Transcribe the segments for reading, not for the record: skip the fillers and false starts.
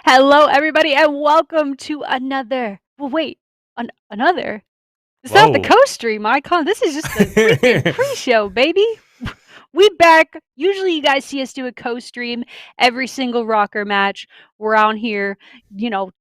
Hello, everybody, and welcome to another. Well, wait, another? It's not the Whoa. co-stream icon. This is just the freaking pre-show, baby. We back. Usually, you guys see us do a co-stream every single RØKKR match. We're on here,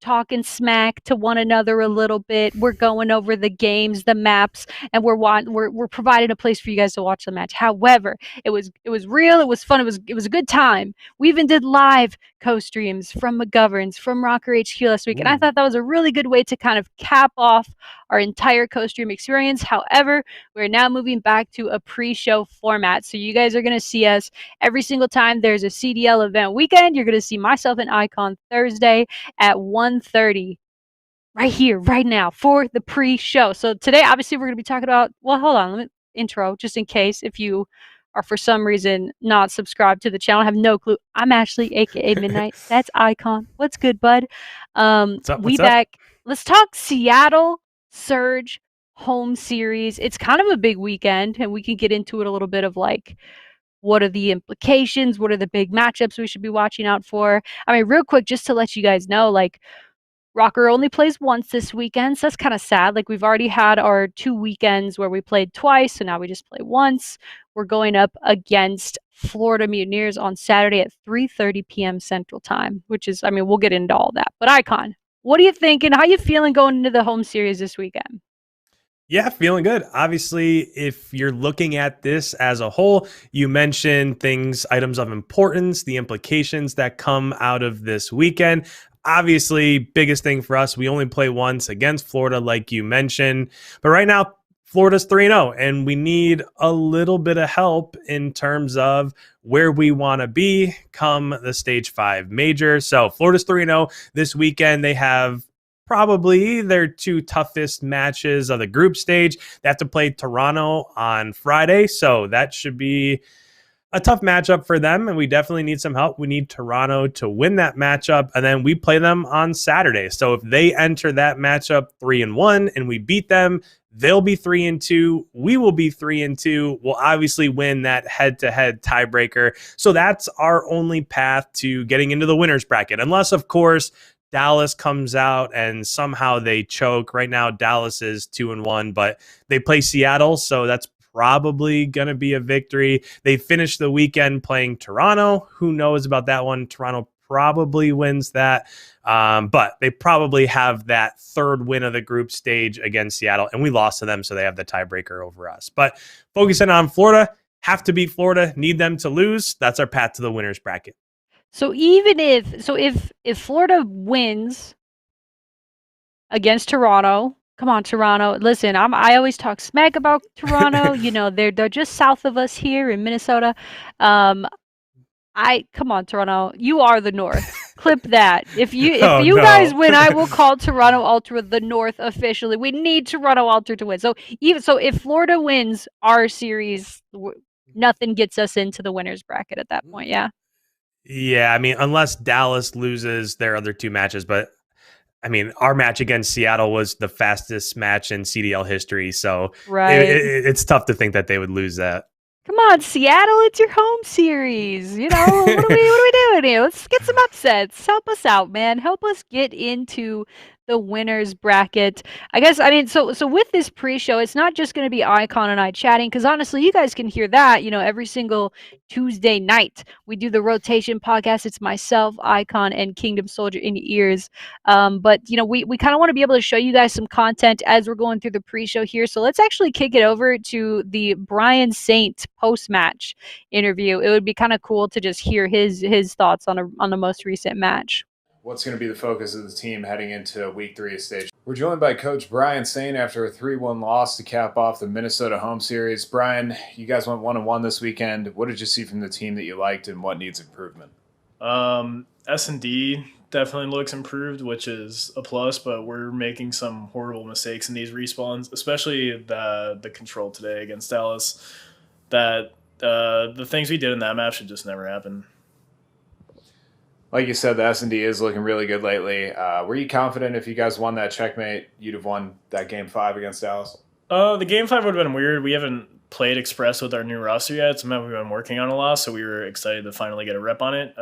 talking smack to one another a little bit. We're going over the games, the maps, and we're providing a place for you guys to watch the match. However, it was real. It was fun. It was a good time. We even did live co-streams from McGovern's, from RØKKR HQ last week, and I Ooh. thought that was a really good way to kind of cap off our entire co-stream experience. However, we're now moving back to a pre-show format. So you guys are going to see us every single time there's a CDL event weekend. You're going to see myself and IKON Thursday at 1:30 right here, right now for the pre-show. So today, obviously, we're going to be talking about, well, hold on, let me intro just in case if you are for some reason not subscribed to the channel, have no clue. I'm Ashley, aka MiDNiTE. That's IKON. What's good, bud? What's up? We What's up? back. Let's talk Seattle Surge home series. It's kind of a big weekend, and we can get into it a little bit of like what are the implications, what are the big matchups we should be watching out for. I mean, real quick, just to let you guys know, like RØKKR only plays once this weekend, so that's kind of sad. Like we've already had our 2 weekends where we played twice, so now we just play once. We're going up against Florida Mutineers on Saturday at 3:30 p.m. Central Time, which is, I mean, we'll get into all that. But IKON, what are you thinking? How you feeling going into the home series this weekend? Yeah, feeling good. Obviously, if you're looking at this as a whole, you mentioned things, items of importance, the implications that come out of this weekend. Obviously, biggest thing for us, we only play once against Florida, like you mentioned. But right now, Florida's 3-0, and we need a little bit of help in terms of where we want to be come the Stage 5 major. So Florida's 3-0 this weekend. They have probably their two toughest matches of the group stage. They have to play Toronto on Friday, so that should be a tough matchup for them, and we definitely need some help. We need Toronto to win that matchup, and then we play them on Saturday. So if they enter that matchup 3-1 and we beat them, they'll be 3-2. We will be 3-2. We'll obviously win that head-to-head tiebreaker. So that's our only path to getting into the winners bracket, unless, of course, Dallas comes out and somehow they choke. Right now, Dallas is 2-1, but they play Seattle, so that's probably going to be a victory. They finished the weekend playing Toronto. Who knows about that one? Toronto probably wins that, but they probably have that third win of the group stage against Seattle, and we lost to them, so they have the tiebreaker over us. But focusing on Florida, have to beat Florida, need them to lose. That's our path to the winners bracket. So even if Florida wins against Toronto, come on Toronto. Listen, I always talk smack about Toronto. You know, they're just south of us here in Minnesota. Um I come on Toronto. You are the North. Clip that. If Oh, you guys no. win, I will call Toronto Ultra the North officially. We need Toronto Ultra to win. So even so if Florida wins our series, nothing gets us into the winners bracket at that point. Yeah. Yeah, I mean, unless Dallas loses their other two matches, but I mean, our match against Seattle was the fastest match in CDL history, so Right. it's tough to think that they would lose that. Come on, Seattle, it's your home series. You know, what are we doing here? Let's get some upsets. Help us out, man. Help us get into the winners bracket. I guess I mean so with this pre-show, it's not just going to be IKON and I chatting cuz honestly, you guys can hear that, every single Tuesday night. We do the rotation podcast. It's myself, IKON and Kingdom Soldier in your ears. But we kind of want to be able to show you guys some content as we're going through the pre-show here. So let's actually kick it over to the Brian Saintt post-match interview. It would be kind of cool to just hear his thoughts on the most recent match. What's going to be the focus of the team heading into week 3 of stage? We're joined by Coach Brian Saintt after a 3-1 loss to cap off the Minnesota home series. Brian, you guys went 1-1 this weekend. What did you see from the team that you liked and what needs improvement? S&D definitely looks improved, which is a plus, but we're making some horrible mistakes in these respawns, especially the control today against Dallas. That the things we did in that map should just never happen. Like you said, the S&D is looking really good lately. Were you confident if you guys won that checkmate, you'd have won that game 5 against Dallas? The game 5 would have been weird. We haven't played Express with our new roster yet. It's something we've been working on a lot, so we were excited to finally get a rep on it.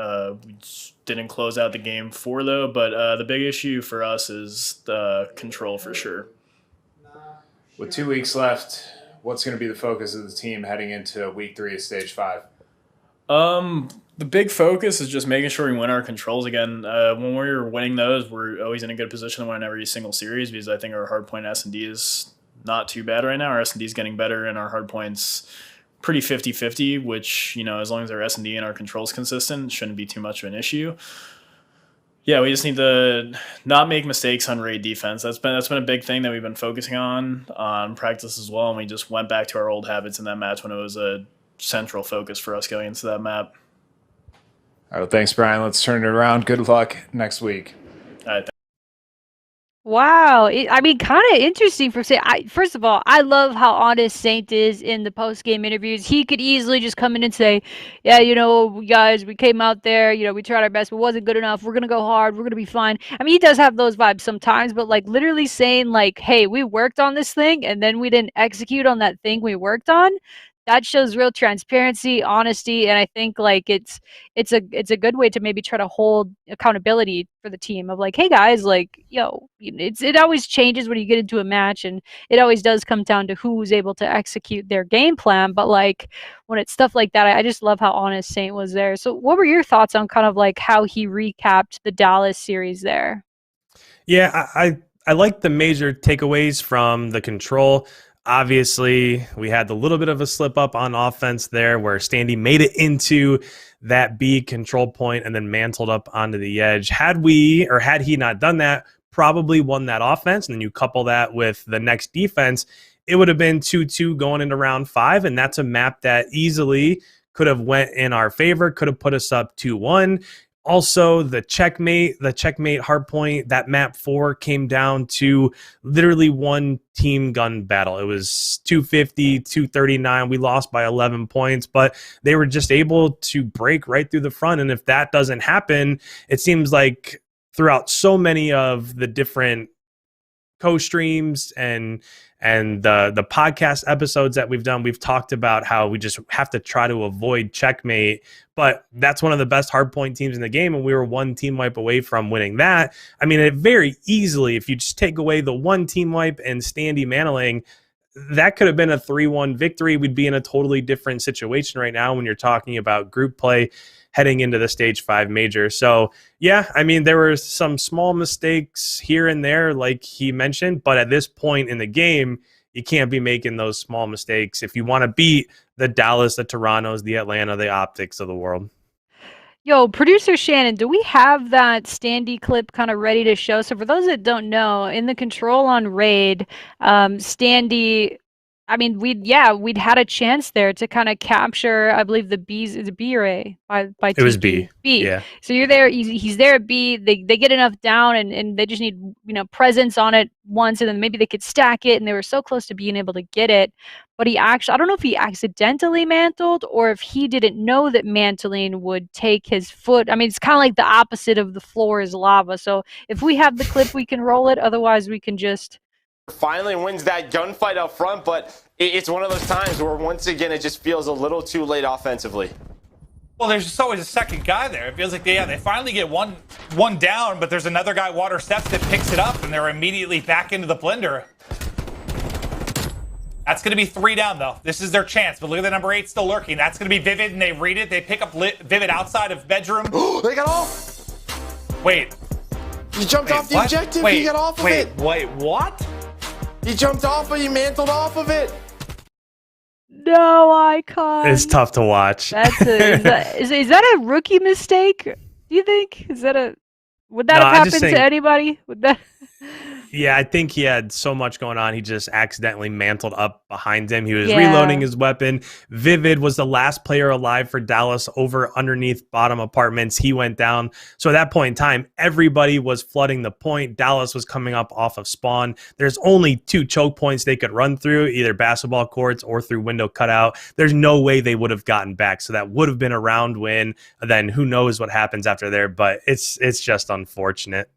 We just didn't close out the game 4 though, but the big issue for us is the control for sure. With 2 weeks left, what's going to be the focus of the team heading into week 3 of stage 5? The big focus is just making sure we win our controls again. When we're winning those, we're always in a good position to win every single series because I think our hardpoint S&D is not too bad right now. Our S&D is getting better, and our hardpoint's pretty 50-50, which, you know, as long as our S&D and our control's consistent, shouldn't be too much of an issue. Yeah, we just need to not make mistakes on raid defense. That's been a big thing that we've been focusing on practice as well, and we just went back to our old habits in that match when it was a central focus for us going into that map. All right, well, thanks, Brian. Let's turn it around. Good luck next week. All right, Wow, I mean, kind of interesting for say. First of all, I love how honest Saint is in the post-game interviews. He could easily just come in and say, "Yeah, you know, guys, we came out there, you know, we tried our best, but it wasn't good enough. We're gonna go hard. We're gonna be fine." I mean, he does have those vibes sometimes, but like literally saying like, "Hey, we worked on this thing, and then we didn't execute on that thing we worked on." That shows real transparency, honesty, and I think like it's a good way to maybe try to hold accountability for the team of like, hey guys, like, yo, it always changes when you get into a match, and it always does come down to who's able to execute their game plan. But like when it's stuff like that, I just love how honest Saint was there. So what were your thoughts on kind of like how he recapped the Dallas series there? Yeah, I like the major takeaways from the control. Obviously, we had a little bit of a slip up on offense there where Standy made it into that B control point and then mantled up onto the edge. Had he not done that, probably won that offense. And then you couple that with the next defense, it would have been 2-2 going into round 5. And that's a map that easily could have went in our favor, could have put us up 2-1. Also, the checkmate hardpoint, that map 4 came down to literally one team gun battle. It was 250, 239. We lost by 11 points, but they were just able to break right through the front. And if that doesn't happen, it seems like throughout so many of the different co-streams and the podcast episodes that we've done, we've talked about how we just have to try to avoid checkmate. But that's one of the best hardpoint teams in the game, and we were one team wipe away from winning that. I mean, it very easily, if you just take away the one team wipe and Standy mantling, that could have been a 3-1 victory. We'd be in a totally different situation right now when you're talking about group play heading into the stage 5 major. So yeah, I mean, there were some small mistakes here and there, like he mentioned, but at this point in the game, you can't be making those small mistakes if you want to beat the Dallas, the Torontos, the Atlanta, the Optics of the world. Yo, producer Shannon, do we have that Standy clip kind of ready to show? So for those that don't know, in the control on raid, Standy, I mean, we'd had a chance there to kind of capture, I believe the B's, is it B or A? By It was TP? B. Yeah. So you're there, he's there at B, they get enough down and they just need, you know, presence on it once, and then maybe they could stack it, and they were so close to being able to get it. But he actually, I don't know if he accidentally mantled or if he didn't know that mantling would take his foot. I mean, it's kind of like the opposite of the floor is lava. So if we have the clip, we can roll it. Otherwise, we can just... Finally wins that gunfight up front, but it's one of those times where once again it just feels a little too late offensively. Well, there's just always a second guy there. It feels like they finally get one down, but there's another guy, Water Steps, that picks it up, and they're immediately back into the blender. That's going to be 3 down, though. This is their chance, but look at the number 8 still lurking. That's going to be Vivid, and they read it. They pick up Vivid outside of bedroom. They got off! Wait. He jumped off the objective. He got off of it. Wait, what? He jumped off, but he mantled off of it. No, Icon. It's tough to watch. Is that a rookie mistake? Do you think? Would that have happened to anybody? Would that? Yeah, I think he had so much going on. He just accidentally mantled up behind him. He was reloading his weapon. Vivid was the last player alive for Dallas over underneath bottom apartments. He went down. So at that point in time, everybody was flooding the point. Dallas was coming up off of spawn. There's only 2 choke points they could run through, either basketball courts or through window cutout. There's no way they would have gotten back. So that would have been a round win. Then who knows what happens after there, but it's just unfortunate.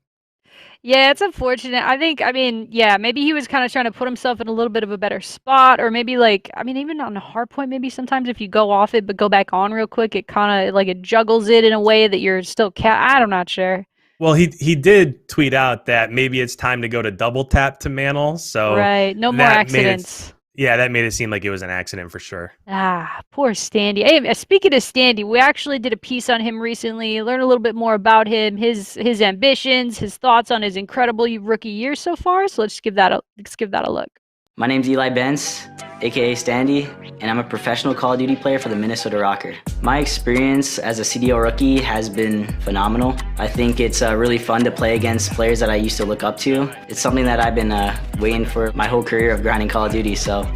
Yeah, it's unfortunate. I mean, yeah, maybe he was kind of trying to put himself in a little bit of a better spot, or maybe like, I mean, even on a hard point, maybe sometimes if you go off it but go back on real quick, it kind of like it juggles it in a way that you're still I'm not sure. Well, he did tweet out that maybe it's time to go to double tap to mantle. So Right. No more that made it, accidents. yeah, that made it seem like it was an accident for sure. Ah, poor Standy. Hey, speaking of Standy, we actually did a piece on him recently. Learn a little bit more about him, his ambitions, his thoughts on his incredible rookie year so far. So let's give that a look. My name's Eli Benz, aka Standy, and I'm a professional Call of Duty player for the Minnesota RØKKR. My experience as a CDL rookie has been phenomenal. I think it's really fun to play against players that I used to look up to. It's something that I've been waiting for my whole career of grinding Call of Duty, so.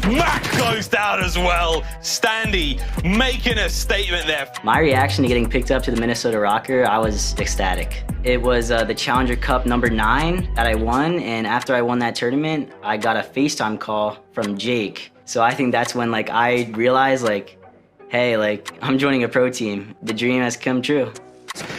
Mac goes down as well. Standy making a statement there. My reaction to getting picked up to the Minnesota RØKKR, I was ecstatic. It was the Challenger Cup #9 that I won, and after I won that tournament, I got a FaceTime call from Jake. So I think that's when like I realized like, hey, like I'm joining a pro team. The dream has come true.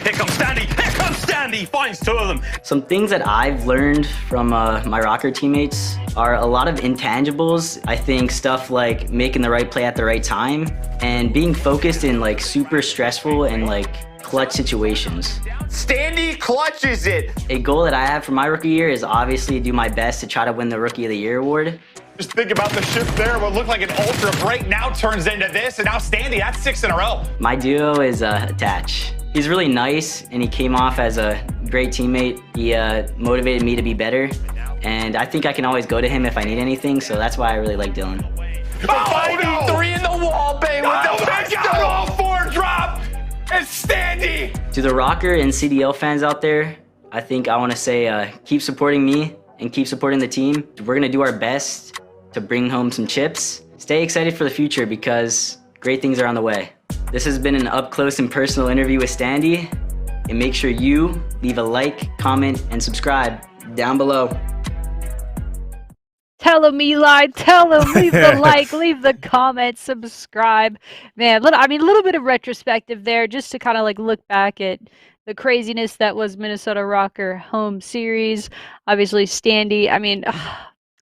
Here comes Standy. Here comes Standy. Finds two of them. Some things that I've learned from my RØKKR teammates are a lot of intangibles. I think stuff like making the right play at the right time and being focused in like super stressful and like clutch situations. Standy clutches it. A goal that I have for my rookie year is obviously do my best to try to win the Rookie of the Year award. Just think about the shift there. What looked like an ultra break now turns into this, and now Standy, that's 6 in a row. My duo is Attach. He's really nice, and he came off as a great teammate. He motivated me to be better, and I think I can always go to him if I need anything, so that's why I really like Dylan. Oh, no. 3 in the wall, babe, with the pick out all 4 drop. It's Standy. To the RØKKR and CDL fans out there, I think I want to say keep supporting me and keep supporting the team. We're going to do our best to bring home some chips. Stay excited for the future because great things are on the way. This has been an up-close and personal interview with Standy, and make sure you leave a like, comment, and subscribe down below. Tell him, Eli. Tell him. Leave the like, leave the comment, subscribe. Man, a little bit of retrospective there, just to kind of like look back at the craziness that was Minnesota RØKKR home series. Obviously, Standy. I mean,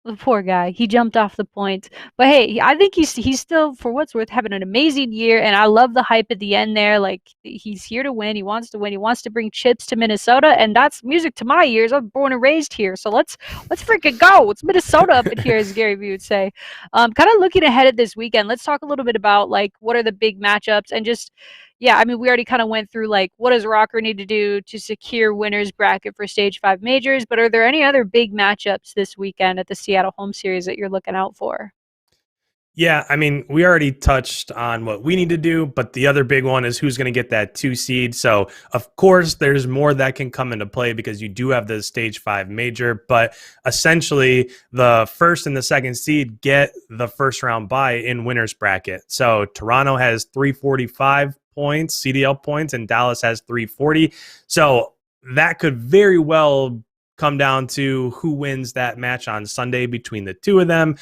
the poor guy. He jumped off the point. But hey, I think he's still, for what's worth, having an amazing year. And I love the hype at the end there. Like, he's here to win. He wants to win. He wants to bring chips to Minnesota. And that's music to my ears. I'm born and raised here. So let's freaking go. It's Minnesota up in here, as Gary Vee would say. Kind of looking ahead at this weekend, let's talk a little bit about, like, what are the big matchups and just, yeah, I mean, we already kind of went through, like, what does RØKKR need to do to secure winner's bracket for Stage 5 majors, but are there any other big matchups this weekend at the Seattle home series that you're looking out for? Yeah, I mean, we already touched on what we need to do, but the other big one is who's going to get that 2 seed. So, of course, there's more that can come into play because you do have the Stage 5 major, but essentially the first and the second seed get the first round bye in winner's bracket. So, Toronto has 345 points, CDL points, and Dallas has 340. So, that could very well come down to who wins that match on Sunday between the two of them.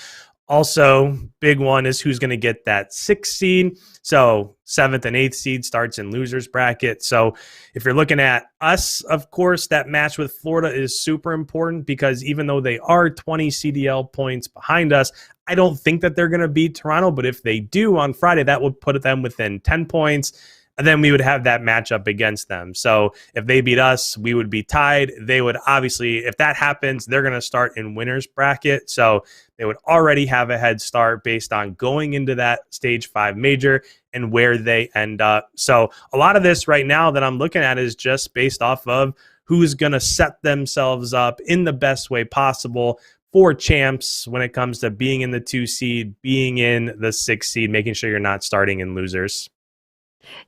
Also, big one is who's going to get that 6th seed. So 7th and 8th seed starts in loser's bracket. So if you're looking at us, of course, that match with Florida is super important because even though they are 20 CDL points behind us, I don't think that they're going to beat Toronto. But if they do on Friday, that would put them within 10 points. And then we would have that matchup against them. So if they beat us, we would be tied. They would obviously, if that happens, they're going to start in winner's bracket. So they would already have a head start based on going into that Stage 5 major and where they end up. So a lot of this right now that I'm looking at is just based off of who's going to set themselves up in the best way possible for champs when it comes to being in the 2 seed, being in the 6 seed, making sure you're not starting in losers.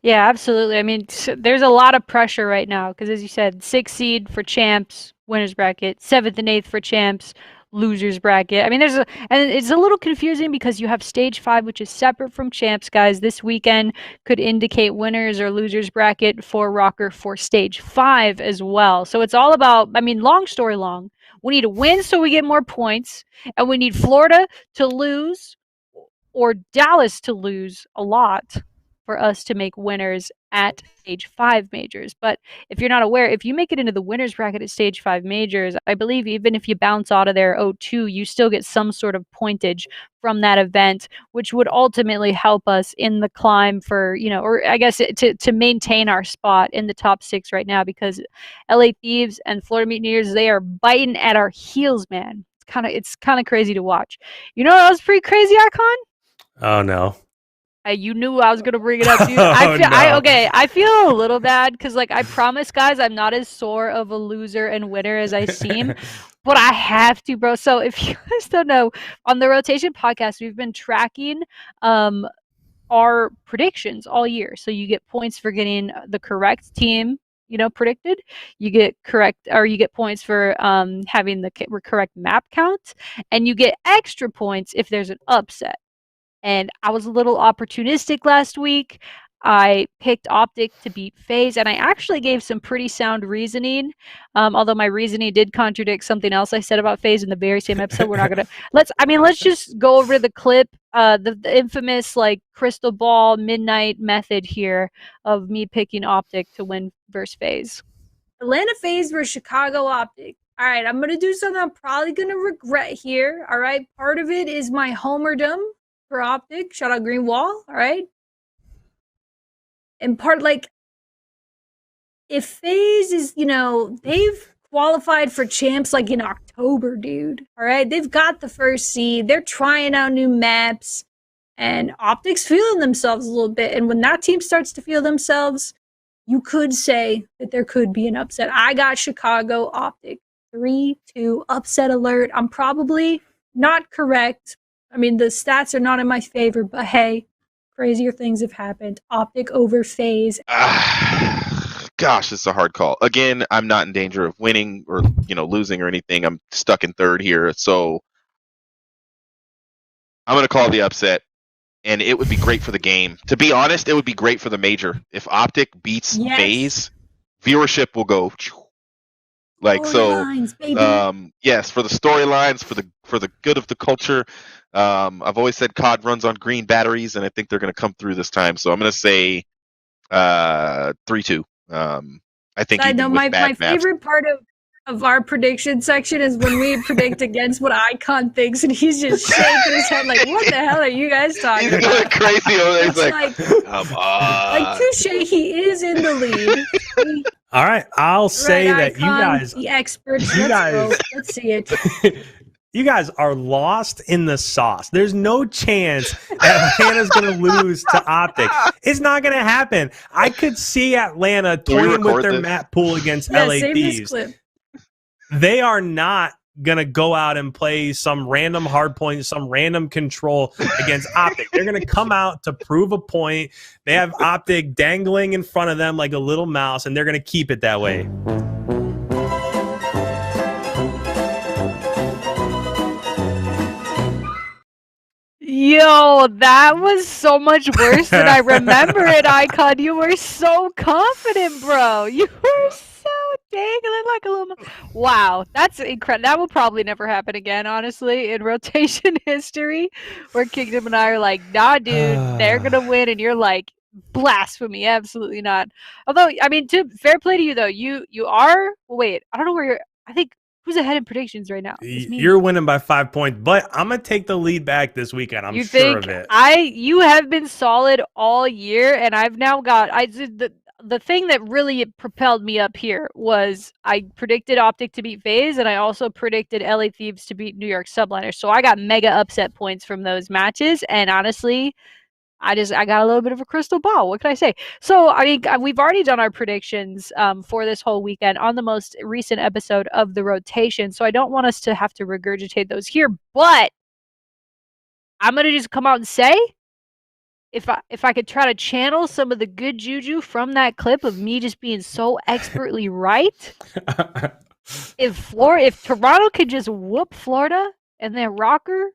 Yeah, absolutely. I mean, there's a lot of pressure right now because, as you said, 6th seed for champs, winners bracket, 7th and 8th for champs, losers bracket. I mean, and it's a little confusing because you have Stage 5, which is separate from champs, guys. This weekend could indicate winners or losers bracket for RØKKR for Stage 5 as well. So it's all about, I mean, long story long. We need to win so we get more points, and we need Florida to lose or Dallas to lose a lot for us to make winners at stage 5 majors. But if you're not aware, if you make it into the winners bracket at stage 5 majors, I believe even if you bounce out of there 0-2, you still get some sort of pointage from that event, which would ultimately help us in the climb for, or I guess to maintain our spot in the top 6 right now, because LA Thieves and Florida Mutineers, they are biting at our heels, man. It's kind of crazy to watch. You know what was pretty crazy, Icon? Oh no. You knew I was gonna bring it up, dude. Oh, I feel a little bad because, like, I promise, guys, I'm not as sore of a loser and winner as I seem, but I have to, bro. So if you guys don't know, on the Rotation podcast, we've been tracking our predictions all year. So you get points for getting the correct team, predicted. You get points for having the correct map count, and you get extra points if there's an upset. And I was a little opportunistic last week. I picked Optic to beat FaZe, and I actually gave some pretty sound reasoning. Although my reasoning did contradict something else I said about FaZe in the very same episode. We're not gonna let's just go over the clip, the infamous like crystal ball midnight method here of me picking Optic to win versus FaZe. Atlanta FaZe versus Chicago Optic. All right, I'm gonna do something I'm probably gonna regret here. All right, part of it is my homerdom for Optic. Shout out Green Wall. All right. And part, like, if FaZe is, they've qualified for champs like in October, dude. All right. They've got the first seed. They're trying out new maps, and Optic's feeling themselves a little bit. And when that team starts to feel themselves, you could say that there could be an upset. I got Chicago Optic 3-2 upset alert. I'm probably not correct. I mean, the stats are not in my favor, but hey, crazier things have happened. Optic over FaZe. Gosh, it's a hard call. Again, I'm not in danger of winning or losing or anything. I'm stuck in third here, so I'm going to call the upset, and it would be great for the game. To be honest, it would be great for the major. If Optic beats FaZe, viewership will go like so. Yes, for the storylines, for the good of the culture. I've always said COD runs on green batteries, and I think they're going to come through this time. So I'm going to say 3-2. I think I know my favorite part of our prediction section is when we predict against what IKON thinks, and he's just shaking his head like, "What the hell are you guys talking about?" He's going crazy over there. He's like, "Come on!" Like, touche, he is in the lead. All right, I'll say that IKON, you guys, the experts, let's see it. You guys are lost in the sauce. There's no chance that Atlanta's going to lose to Optic. It's not going to happen. I could see Atlanta toying with their map pool against LA Thieves. They are not going to go out and play some random hard point, some random control against Optic. They're going to come out to prove a point. They have Optic dangling in front of them like a little mouse, and they're going to keep it that way. Yo, that was so much worse than I remember it, IKON. You were so confident, bro. You were so dangling like a little... Wow, that's incredible. That will probably never happen again, honestly, in rotation history, where Kingdom and I are like, nah, dude, they're going to win, and you're like, blasphemy, absolutely not. Although, I mean, fair play to you, though. You are... Well, wait, I don't know where you're... I think... Who's ahead in predictions right now? You're winning by 5 points, but I'm gonna take the lead back this weekend. I'm sure of it. You have been solid all year, and I've now got. The thing that really propelled me up here was I predicted Optic to beat FaZe, and I also predicted LA Thieves to beat New York Subliners. So I got mega upset points from those matches, and honestly, I got a little bit of a crystal ball. What can I say? So, I mean, we've already done our predictions for this whole weekend on the most recent episode of the rotation. So I don't want us to have to regurgitate those here, but I'm going to just come out and say, if I could try to channel some of the good juju from that clip of me just being so expertly right, if Toronto could just whoop Florida and then RØKKR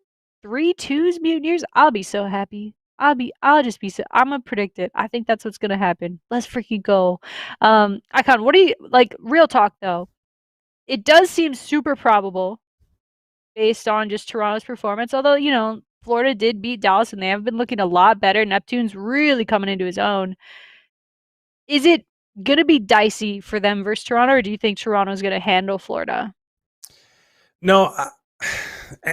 3-2s Mutineers, I'll be so happy. I'm gonna predict it. I think that's what's gonna happen. Let's freaking go. IKON, what do you like? Real talk though, it does seem super probable based on just Toronto's performance. Although Florida did beat Dallas, and they have been looking a lot better. Neptune's really coming into his own. Is it going to be dicey for them versus Toronto, or do you think Toronto's going to handle Florida? No.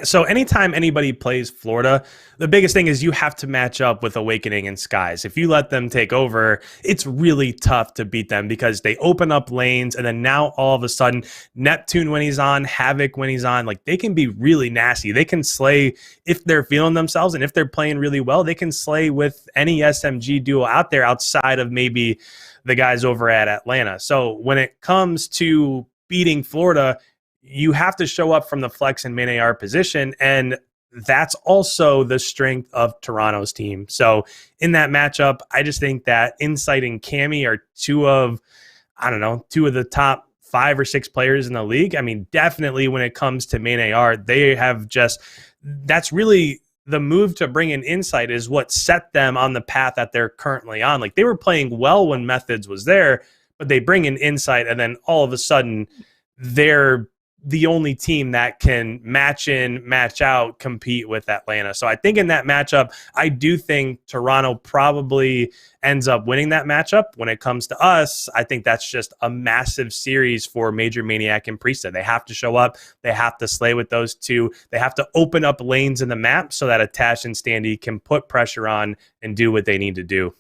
So anytime anybody plays Florida, the biggest thing is you have to match up with Awakening and Skies. If you let them take over, it's really tough to beat them because they open up lanes, and then now all of a sudden Neptune when he's on, Havoc when he's on, like they can be really nasty. They can slay if they're feeling themselves, and if they're playing really well, they can slay with any SMG duo out there outside of maybe the guys over at Atlanta. So when it comes to beating Florida, you have to show up from the flex and main AR position, and that's also the strength of Toronto's team. So in that matchup, I just think that Insight and Cammy are two of the top 5 or 6 players in the league. I mean, definitely when it comes to main AR, they have that's really the move to bring in Insight is what set them on the path that they're currently on. Like they were playing well when Methods was there, but they bring in Insight, and then all of a sudden they're the only team that can match in, match out, compete with Atlanta. So I think in that matchup, I do think Toronto probably ends up winning that matchup. When it comes to us, I think that's just a massive series for Major Maniac and Priestess. They have to show up. They have to slay with those two. They have to open up lanes in the map so that Attach and Standy can put pressure on and do what they need to do.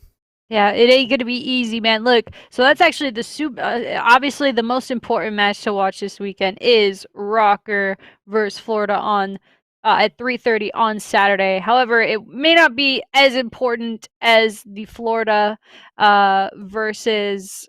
Yeah, it ain't gonna be easy, man. Look, so that's actually obviously the most important match to watch this weekend is RØKKR versus Florida on at 3:30 on Saturday. However, it may not be as important as the Florida versus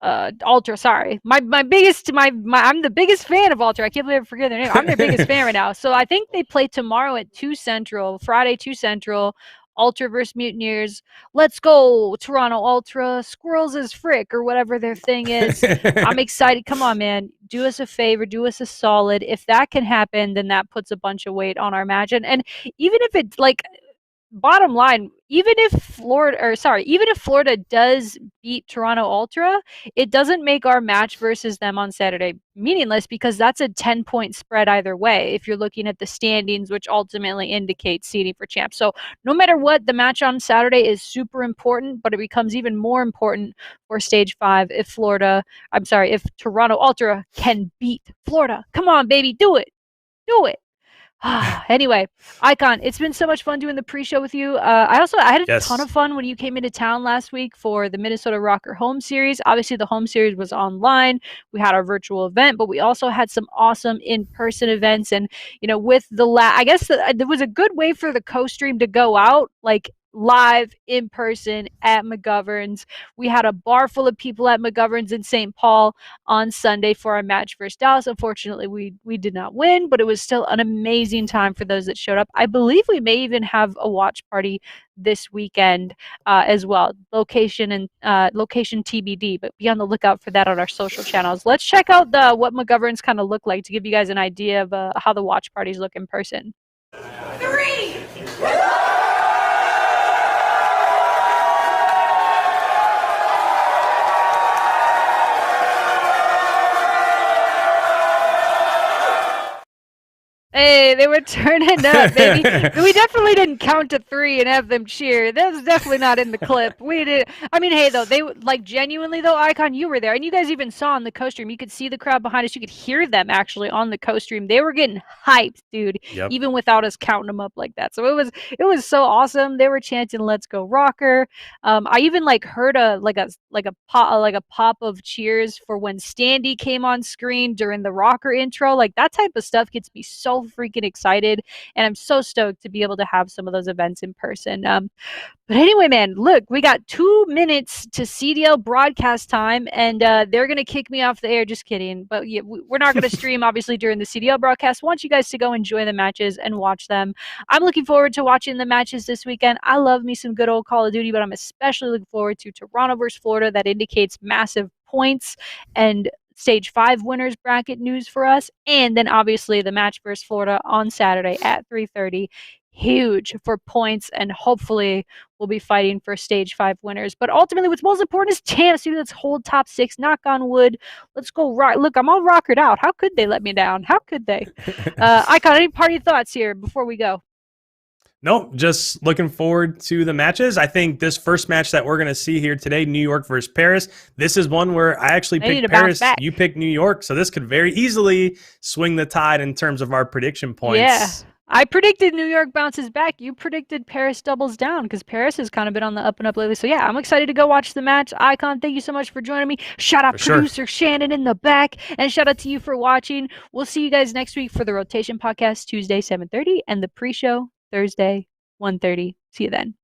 Ultra. Sorry, I'm the biggest fan of Ultra. I can't believe I forget their name. I'm their biggest fan right now. So I think they play tomorrow at 2 Central, Friday 2 Central. Ultra versus Mutineers. Let's go, Toronto Ultra. Squirrels as frick, or whatever their thing is. I'm excited. Come on, man. Do us a favor. Do us a solid. If that can happen, then that puts a bunch of weight on our match. And even if it's like, bottom line, even if Florida does beat Toronto Ultra, it doesn't make our match versus them on Saturday meaningless, because that's a 10-point spread either way if you're looking at the standings, which ultimately indicates seeding for champs. So no matter what, the match on Saturday is super important, but it becomes even more important for stage 5 if Toronto Ultra can beat Florida. Come on, baby, do it. Do it. Anyway, IKON, it's been so much fun doing the pre-show with you. I had a ton of fun when you came into town last week for the Minnesota RØKKR home series. Obviously, the home series was online. We had our virtual event, but we also had some awesome in-person events. And, with I guess there was a good way for the co-stream to go out, like live in person at McGovern's. We had a bar full of people at McGovern's in St. Paul on Sunday for our match versus Dallas. Unfortunately, we did not win, but it was still an amazing time for those that showed up. I believe we may even have a watch party this weekend as well. Location TBD, but be on the lookout for that on our social channels. Let's check out what McGovern's kind of look like to give you guys an idea of how the watch parties look in person. 3. Hey, they were turning up, baby. We definitely didn't count to 3 and have them cheer. That was definitely not in the clip. We did. I mean, hey, though, they genuinely though, IKON, you were there, and you guys even saw on the co-stream. You could see the crowd behind us. You could hear them actually on the co-stream. They were getting hyped, dude. Yep. Even without us counting them up like that. So it was so awesome. They were chanting "Let's go RØKKR." I even heard a pop of cheers for when Standy came on screen during the RØKKR intro. Like that type of stuff gets me so freaking excited, and I'm so stoked to be able to have some of those events in person. But anyway, man, look, we got 2 minutes to CDL broadcast time, and they're gonna kick me off the air. Just kidding, but yeah, we're not gonna stream obviously during the CDL broadcast. I want you guys to go enjoy the matches and watch them. I'm looking forward to watching the matches this weekend. I love me some good old Call of Duty, but I'm especially looking forward to Toronto versus Florida. That indicates massive points and Stage 5 winners bracket news for us, and then obviously the match versus Florida on Saturday at 3:30. Huge for points, and hopefully we'll be fighting for Stage 5 winners. But ultimately, what's most important is champs. Dude, let's hold top 6. Knock on wood. Let's go. Look, I'm all rockered out. How could they let me down? How could they? IKON, any party thoughts here before we go? Nope, just looking forward to the matches. I think this first match that we're going to see here today, New York versus Paris, this is one where I actually picked Paris. You picked New York, so this could very easily swing the tide in terms of our prediction points. Yeah. I predicted New York bounces back. You predicted Paris doubles down because Paris has kind of been on the up and up lately. So, yeah, I'm excited to go watch the match. Icon, thank you so much for joining me. Shout out producer Shannon in the back. And shout out to you for watching. We'll see you guys next week for the Rotation Podcast, Tuesday, 7:30, and the pre-show, Thursday, 1:30. See you then.